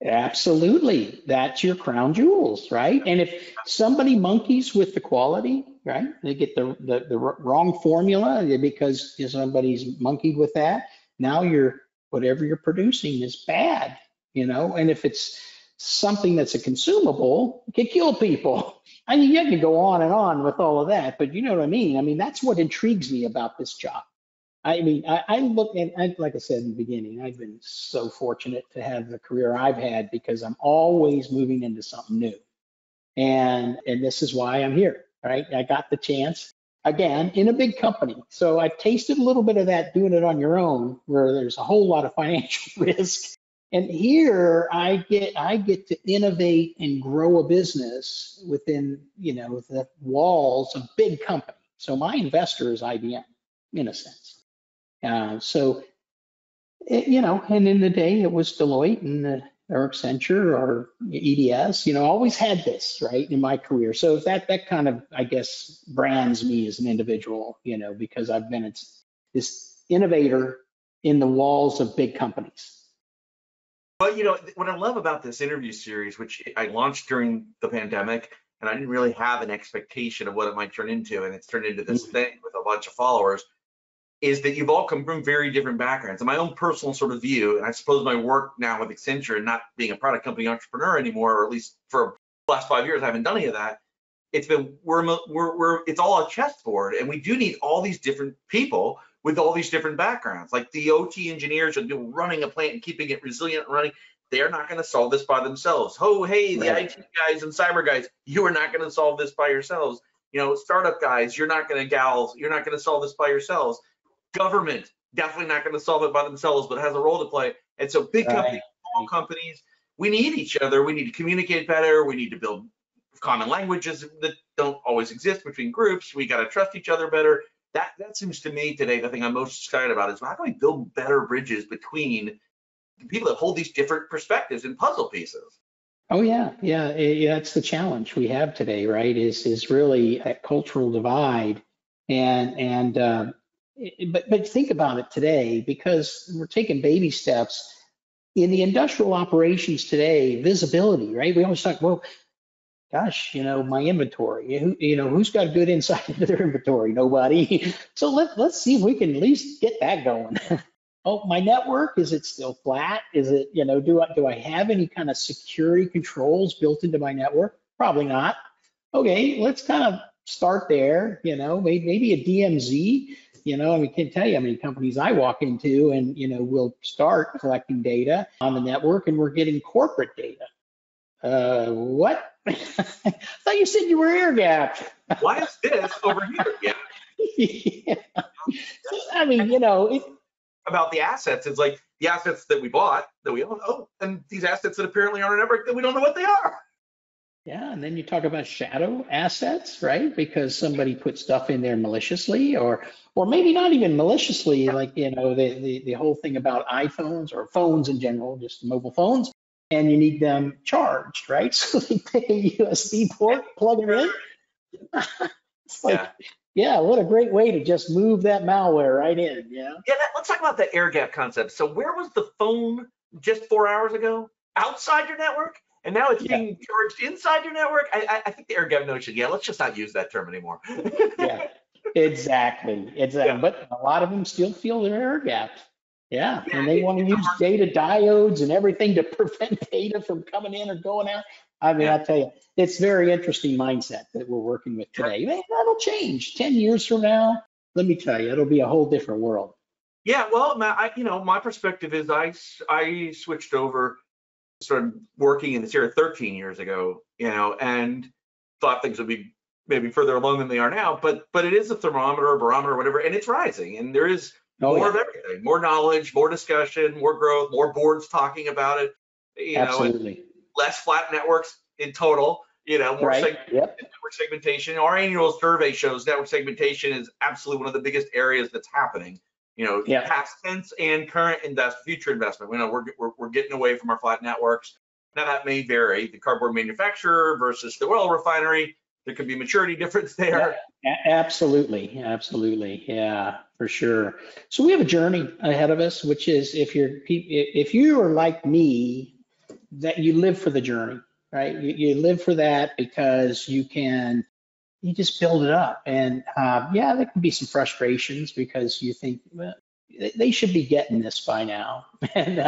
Absolutely. That's your crown jewels, right? And if somebody monkeys with the quality, right, they get the wrong formula because somebody's monkeyed with that. Now whatever you're producing is bad, and if it's something that's a consumable, it can kill people. I mean, you can go on and on with all of that, but you know what I mean? I mean, that's what intrigues me about this job. I mean, I look at, like I said in the beginning, I've been so fortunate to have the career I've had because I'm always moving into something new. And this is why I'm here, right? I got the chance, again, in a big company. So I've tasted a little bit of that doing it on your own, where there's a whole lot of financial risk. And here I get to innovate and grow a business within, the walls of big company. So my investor is IBM, in a sense. And in the day it was Deloitte and or Accenture or EDS, always had this, right, in my career. So that kind of, I guess, brands me as an individual, because I've been this innovator in the walls of big companies. But, what I love about this interview series, which I launched during the pandemic, and I didn't really have an expectation of what it might turn into, and it's turned into this thing with a bunch of followers, is that you've all come from very different backgrounds. And my own personal sort of view, and I suppose my work now with Accenture and not being a product company entrepreneur anymore, or at least for the last 5 years, I haven't done any of that. It's been, it's all a chessboard, and we do need all these different people with all these different backgrounds. Like the OT engineers are running a plant and keeping it resilient and running. They're not going to solve this by themselves. Oh, hey, the IT guys and cyber guys, you are not going to solve this by yourselves. Startup guys, you're not going to solve this by yourselves. Government, definitely not going to solve it by themselves, but has a role to play. And so big companies, small companies, we need each other. We need to communicate better. We need to build common languages that don't always exist between groups. We got to trust each other better. That seems to me today, the thing I'm most excited about is how can we build better bridges between the people that hold these different perspectives and puzzle pieces? Oh yeah. That's the challenge we have today, right? Is really that cultural divide, and But think about it today, because we're taking baby steps in the industrial operations today. Visibility, right? We always talk, well, gosh, my inventory. Who's got good insight into their inventory? Nobody. So let's see if we can at least get that going. Oh, my network, is it still flat? Is it, do I have any kind of security controls built into my network? Probably not. Okay, let's kind of start there, maybe a DMZ. I can't tell you how many companies I walk into and, we'll start collecting data on the network, and we're getting corporate data. What? I thought you said you were air gapped. Why is this over here? Yeah. Yeah. I mean, About the assets, it's like the assets that we bought, that we own, and these assets that apparently are on our network that we don't know what they are. Yeah, and then you talk about shadow assets, right? Because somebody put stuff in there maliciously, or maybe not even maliciously, like the whole thing about iPhones or phones in general, just mobile phones, and you need them charged, right? So they pick a USB port, plug it in. It's like, yeah, what a great way to just move that malware right in, Yeah, let's talk about the air gap concept. So where was the phone just 4 hours ago? Outside your network? And now it's being charged inside your network? I think the air gap notion, let's just not use that term anymore. Yeah, exactly. Yeah. But a lot of them still feel they're air gapped. Yeah, and they want to use data diodes and everything to prevent data from coming in or going out. I mean, I tell you, it's very interesting mindset that we're working with today. That'll change 10 years from now. Let me tell you, it'll be a whole different world. Yeah, well, my perspective is I switched over, started working in this area 13 years ago, and thought things would be maybe further along than they are now. But it is a thermometer, a barometer, whatever, and it's rising. And there is more of everything, more knowledge, more discussion, more growth, more boards talking about it. Absolutely. Less flat networks in total. More network segmentation. Our annual survey shows network segmentation is absolutely one of the biggest areas that's happening. Past tense and current future investment. We're getting away from our flat networks. Now that may vary. The cardboard manufacturer versus the oil refinery, there could be maturity difference there. Yeah, absolutely. Yeah, for sure. So we have a journey ahead of us, which is if you are like me, that you live for the journey, right? You live for that because you just build it up. And there can be some frustrations because you think, well, they should be getting this by now. And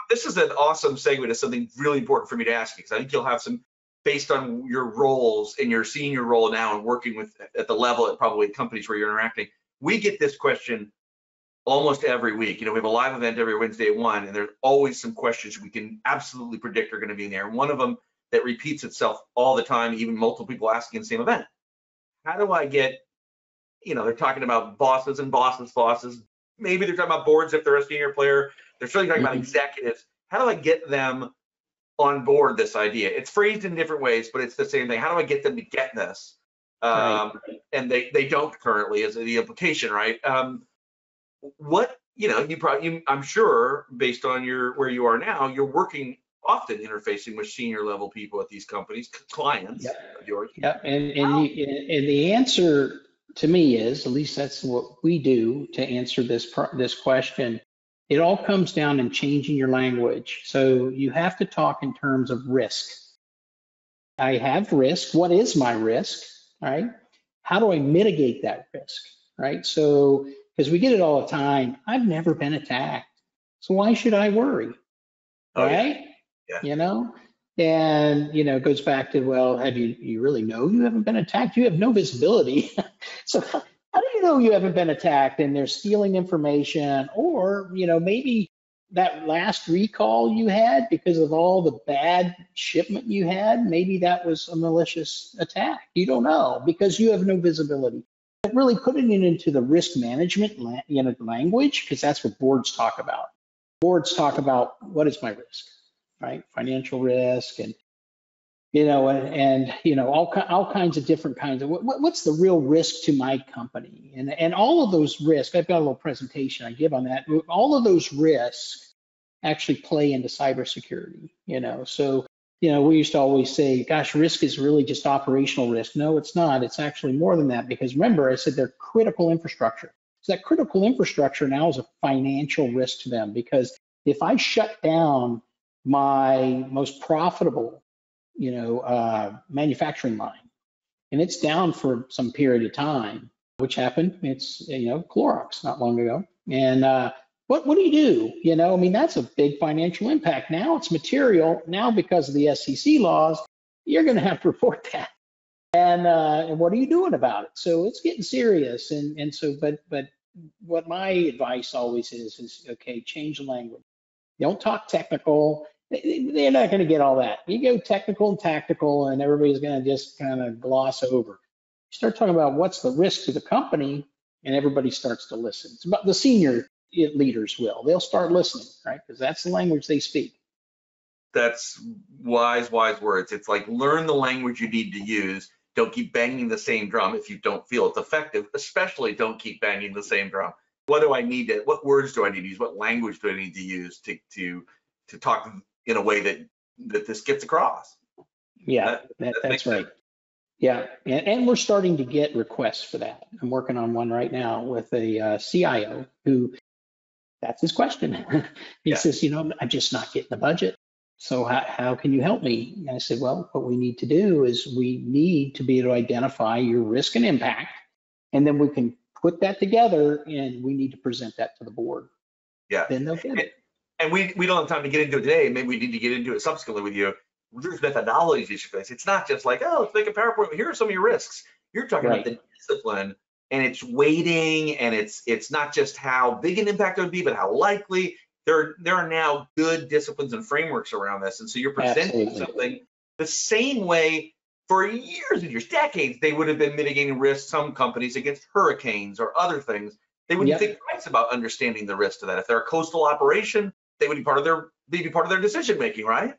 this is an awesome segue to something really important for me to ask you, because I think you'll have some, based on your roles and your senior role now and working with at the level at probably companies where you're interacting. We get this question almost every week. We have a live event every Wednesday at 1, and there's always some questions we can absolutely predict are going to be in there. One of them that repeats itself all the time, even multiple people asking the same event. How do I get, they're talking about bosses and bosses. Maybe they're talking about boards if they're a senior player. They're certainly talking about executives. How do I get them on board this idea? It's phrased in different ways, but it's the same thing. How do I get them to get this? And they don't currently, as the implication, right? I'm sure based on where you are now, you're working often interfacing with senior level people at these companies, clients of yours. Yep. And the answer to me is, at least that's what we do to answer this question. It all comes down in changing your language. So you have to talk in terms of risk. I have risk. What is my risk? Right? How do I mitigate that risk? Right? So, because we get it all the time, I've never been attacked, so why should I worry? Right? Yeah. And it goes back to, well, have you really know you haven't been attacked? You have no visibility. So how do you know you haven't been attacked and they're stealing information? Or maybe that last recall you had, because of all the bad shipment you had, maybe that was a malicious attack. You don't know because you have no visibility. But really putting it into the risk management language, because that's what boards talk about. Boards talk about, what is my risk, right? Financial risk, and all kinds of different kinds of what's the real risk to my company, and all of those risks. I've got a little presentation I give on that. All of those risks actually play into cybersecurity. So we used to always say, gosh, risk is really just operational risk. No, it's not. It's actually more than that, because remember, I said they're critical infrastructure. So that critical infrastructure now is a financial risk to them, because if I shut down my most profitable, manufacturing line, and it's down for some period of time, which happened, it's, Clorox not long ago. And what do you do? That's a big financial impact. Now it's material. Now, because of the SEC laws, you're going to have to report that. And what are you doing about it? So it's getting serious. And so, but what my advice always is okay, change the language. Don't talk technical. They're not going to get all that. You go technical and tactical, and everybody's going to just kind of gloss over. You start talking about what's the risk to the company, and everybody starts to listen. It's about the senior leaders they'll start listening, right? Because that's the language they speak. That's wise words. It's like, learn the language you need to use. Don't keep banging the same drum if you don't feel it's effective. Especially don't keep banging the same drum. What words do I need to use? What language do I need to use to talk in a way that this gets across? Yeah, that's right. Yeah, and we're starting to get requests for that. I'm working on one right now with a CIO who, that's his question. He says, I'm just not getting the budget. So how can you help me? And I said, well, what we need to do is we need to be able to identify your risk and impact, and then we can put that together, and we need to present that to the board. Yeah. Then they'll get it. And we don't have time to get into it today. Maybe we need to get into it subsequently with you. There's methodologies you should face. It's not just like, oh, let's make a PowerPoint. Here are some of your risks. You're talking about the discipline, and it's weighting, and it's not just how big an impact it would be, but how likely. There are now good disciplines and frameworks around this. And so you're presenting something the same way for years and years, decades, they would have been mitigating risk, some companies, against hurricanes or other things. They wouldn't think twice about understanding the risk to that. If they're a coastal operation, they would be part of their decision making, right?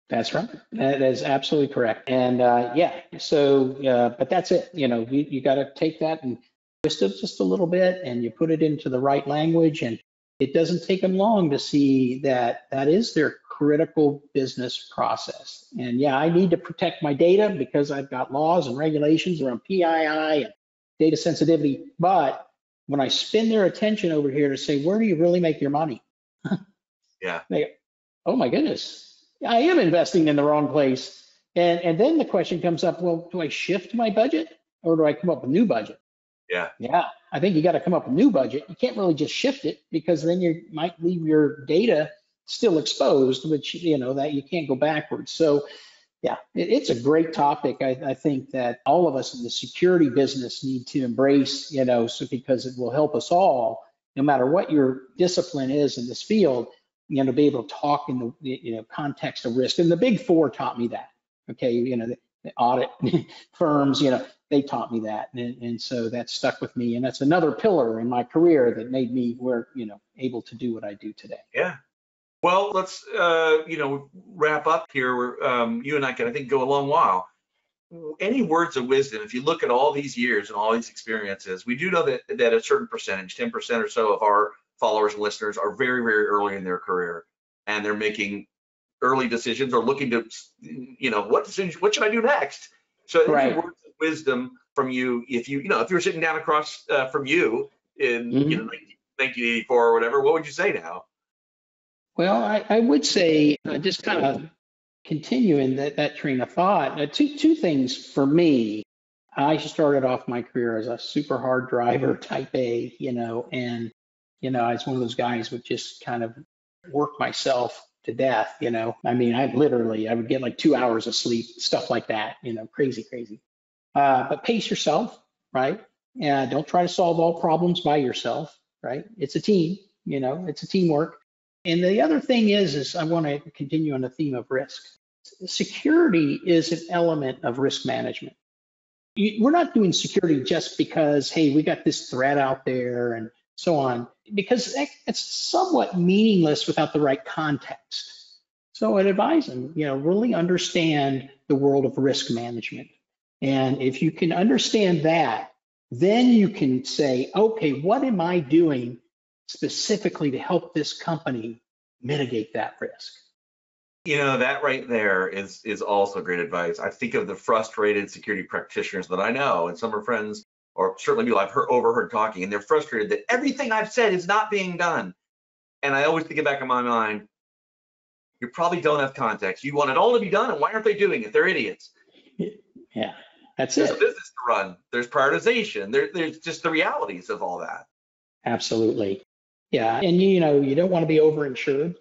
That's right. That is absolutely correct. And but that's it. You got to take that and twist it just a little bit, and you put it into the right language, and it doesn't take them long to see that is their critical business process. And I need to protect my data because I've got laws and regulations around PII and data sensitivity. But when I spin their attention over here to say, where do you really make your money? They go, oh my goodness, I am investing in the wrong place. And then the question comes up, well, do I shift my budget, or do I come up with a new budget? Yeah, I think you got to come up with a new budget. You can't really just shift it, because then you might leave your data still exposed, which, that you can't go backwards. So it's a great topic. I think that all of us in the security business need to embrace, because it will help us all, no matter what your discipline is in this field, to be able to talk in the context of risk. And the Big Four taught me that. Okay, the audit firms, they taught me that, and so that stuck with me, and that's another pillar in my career that made me able to do what I do today. Yeah. Well, let's wrap up here. You and I can, I think, go a long while. Any words of wisdom? If you look at all these years and all these experiences, we do know that a certain percentage, 10% or so of our followers and listeners, are very, very early in their career, and they're making early decisions or looking to, what should I do next? So any words of wisdom from you, if you're sitting down across from you in 1984 or whatever, what would you say now? Well, I would say, just kind of continuing that train of thought, two things for me. I started off my career as a super hard driver, type A, and I was one of those guys who would just kind of work myself to death. I would get like 2 hours of sleep, stuff like that, crazy. But pace yourself, right? And don't try to solve all problems by yourself, right? It's a team, it's a teamwork. And the other thing is I want to continue on the theme of risk. Security is an element of risk management. We're not doing security just because, hey, we got this threat out there and so on, because it's somewhat meaningless without the right context. So I'd advise them, really understand the world of risk management. And if you can understand that, then you can say, okay, what am I doing specifically to help this company mitigate that risk? That right there is also great advice. I think of the frustrated security practitioners that I know, and some are friends, or certainly people I've overheard talking, and they're frustrated that everything I've said is not being done. And I always think it back in my mind, you probably don't have context. You want it all to be done, and why aren't they doing it? They're idiots. Yeah, that's There's it. a business to run. There's prioritization. There's just the realities of all that. Absolutely. Yeah, and you don't want to be overinsured.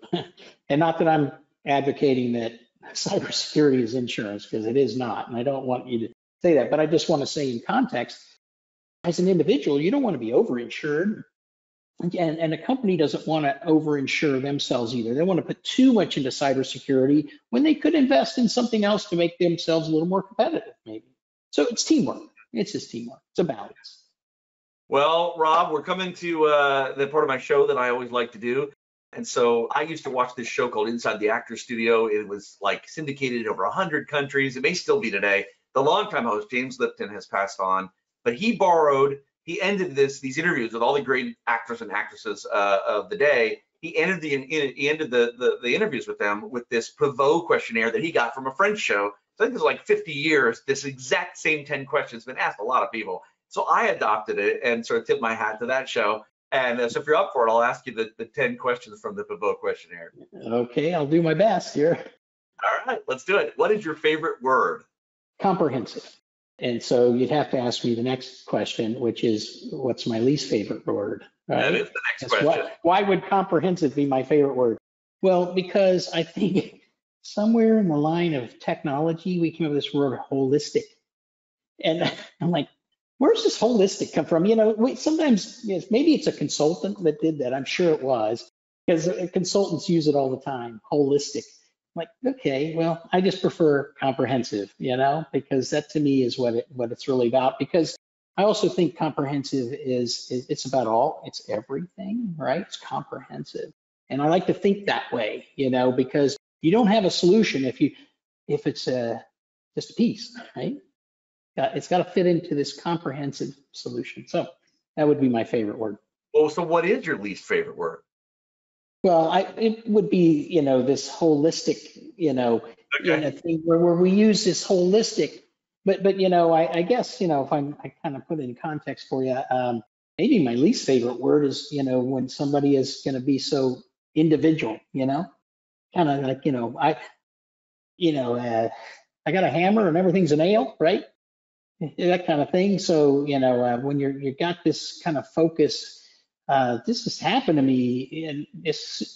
And not that I'm advocating that cybersecurity is insurance, because it is not, and I don't want you to say that, but I just want to say in context, as an individual, you don't want to be overinsured. And a company doesn't want to overinsure themselves either. They want to put too much into cybersecurity when they could invest in something else to make themselves a little more competitive, maybe. So it's teamwork. It's just teamwork. It's a balance. Well, Rob, we're coming to the part of my show that I always like to do. And so I used to watch this show called Inside the Actors Studio. It was like syndicated in over 100 countries. It may still be today. The longtime host, James Lipton, has passed on, but he ended these interviews with all the great actors and actresses of the day. He ended the interviews with them with this Pivot questionnaire that he got from a French show. So I think it's like 50 years, this exact same 10 questions been asked a lot of people. So I adopted it and sort of tipped my hat to that show. And so if you're up for it, I'll ask you the 10 questions from the Pivot questionnaire. Okay, I'll do my best here. All right, let's do it. What is your favorite word? Comprehensive. And so you'd have to ask me the next question, which is, what's my least favorite word? Right? That is the next question. Why would comprehensive be my favorite word? Well, because I think somewhere in the line of technology, we came up with this word holistic. And I'm like, where's this holistic come from? Sometimes maybe it's a consultant that did that. I'm sure it was, because consultants use it all the time, holistic. I'm like, okay, well, I just prefer comprehensive, because that to me is what it's really about. Because I also think comprehensive it's about it's everything, right? It's comprehensive. And I like to think that way, because you don't have a solution if it's just a piece, right? It's got to fit into this comprehensive solution. So that would be my favorite word. Oh, so what is your least favorite word? Well, it would be, this holistic, thing where we use this holistic, but I guess, if I kind of put it in context for you, maybe my least favorite word is, when somebody is going to be so individual, kind of like, I got a hammer and everything's a nail, right? That kind of thing. So, when you got this kind of focus, this has happened to me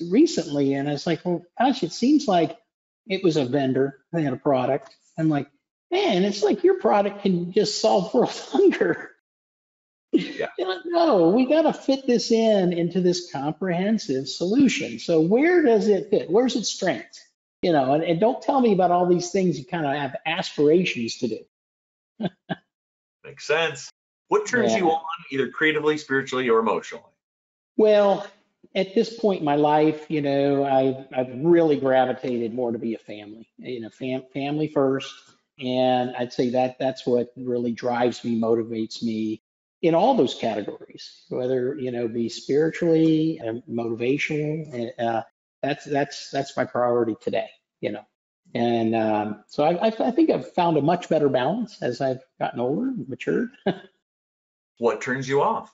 recently, and I was like, well, gosh, it seems like it was a vendor. They had a product. I'm like, man, it's like your product can just solve world hunger. Yeah. No, we got to fit this into this comprehensive solution. So where does it fit? Where's its strength? And don't tell me about all these things you kind of have aspirations to do. Makes sense. What turns you on, either creatively, spiritually, or emotionally? Well, at this point in my life, I've really gravitated more to be a family, family first. And I'd say that's what really drives me, motivates me in all those categories, whether, be spiritually, motivational. That's my priority today, And so I think I've found a much better balance as I've gotten older and matured. What turns you off?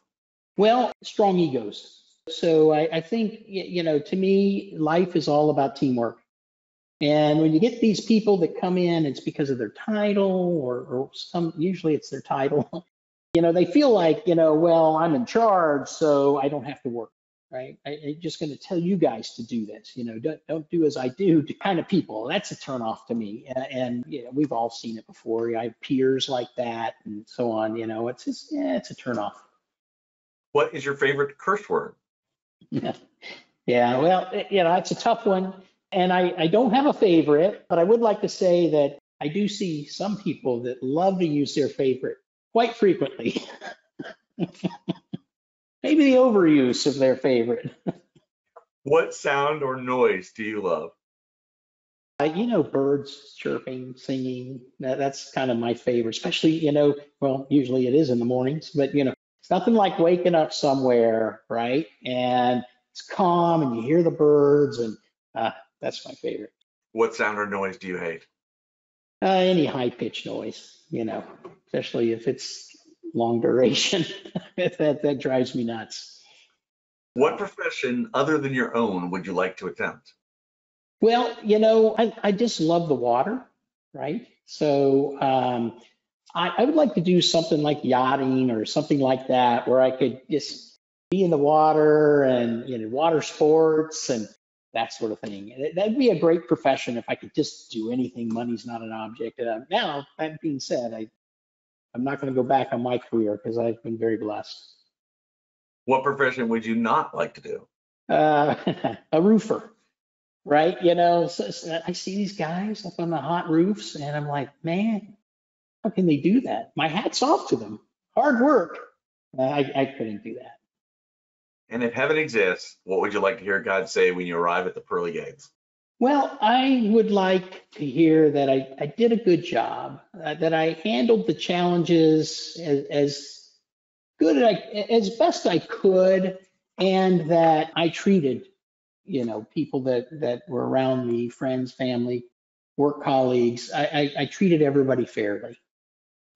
Well, strong egos. So I think, to me, life is all about teamwork. And when you get these people that come in, it's because of their title or usually it's their title. They feel like, well, I'm in charge, so I don't have to work. Right? I'm just going to tell you guys to do this. Don't do as I do to kind of people. That's a turnoff to me. And we've all seen it before. I have peers like that and so on. It's just, it's a turnoff. What is your favorite curse word? Yeah, well, it's a tough one. And I don't have a favorite, but I would like to say that I do see some people that love to use their favorite quite frequently. Maybe the overuse of their favorite. What sound or noise do you love? Birds chirping, singing. That's kind of my favorite, especially, well, usually it is in the mornings, but, it's nothing like waking up somewhere, right? And it's calm and you hear the birds, and that's my favorite. What sound or noise do you hate? Any high-pitched noise, especially if it's long duration. That drives me nuts. What profession other than your own would you like to attempt? Well, I just love the water, right? So I would like to do something like yachting or something like that, where I could just be in the water and water sports and that sort of thing. That'd be a great profession if I could just do anything. Money's not an object. Now, that being said, I'm not going to go back on my career because I've been very blessed. What profession would you not like to do? A roofer, right? So I see these guys up on the hot roofs and I'm like, man, how can they do that? My hat's off to them. Hard work. I couldn't do that. And if heaven exists, what would you like to hear God say when you arrive at the pearly gates? Well, I would like to hear that I did a good job, that I handled the challenges as good as best I could, and that I treated, people that were around me, friends, family, work colleagues. I treated everybody fairly.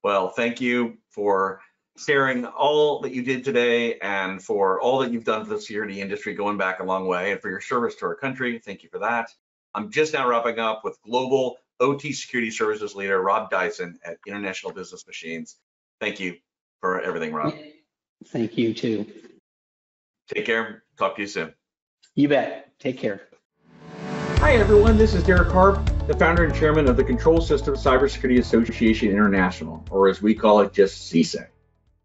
Well, thank you for sharing all that you did today and for all that you've done for the security industry going back a long way, and for your service to our country. Thank you for that. I'm just now wrapping up with Global OT Security Services Leader Rob Dyson at International Business Machines. Thank you for everything, Rob. Thank you too. Take care. Talk to you soon. You bet. Take care. Hi everyone, this is Derek Harp, the founder and chairman of the Control Systems Cybersecurity Association International, or as we call it, just CSA.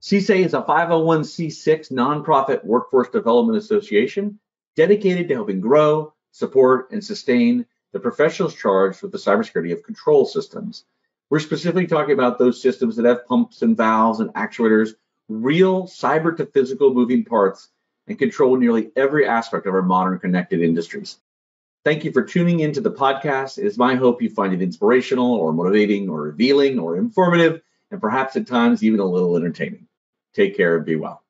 CSA is a 501c6 nonprofit workforce development association dedicated to helping grow, support, and sustain the professionals charged with the cybersecurity of control systems. We're specifically talking about those systems that have pumps and valves and actuators, real cyber to physical moving parts, and control nearly every aspect of our modern connected industries. Thank you for tuning into the podcast. It is my hope you find it inspirational or motivating or revealing or informative, and perhaps at times even a little entertaining. Take care and be well.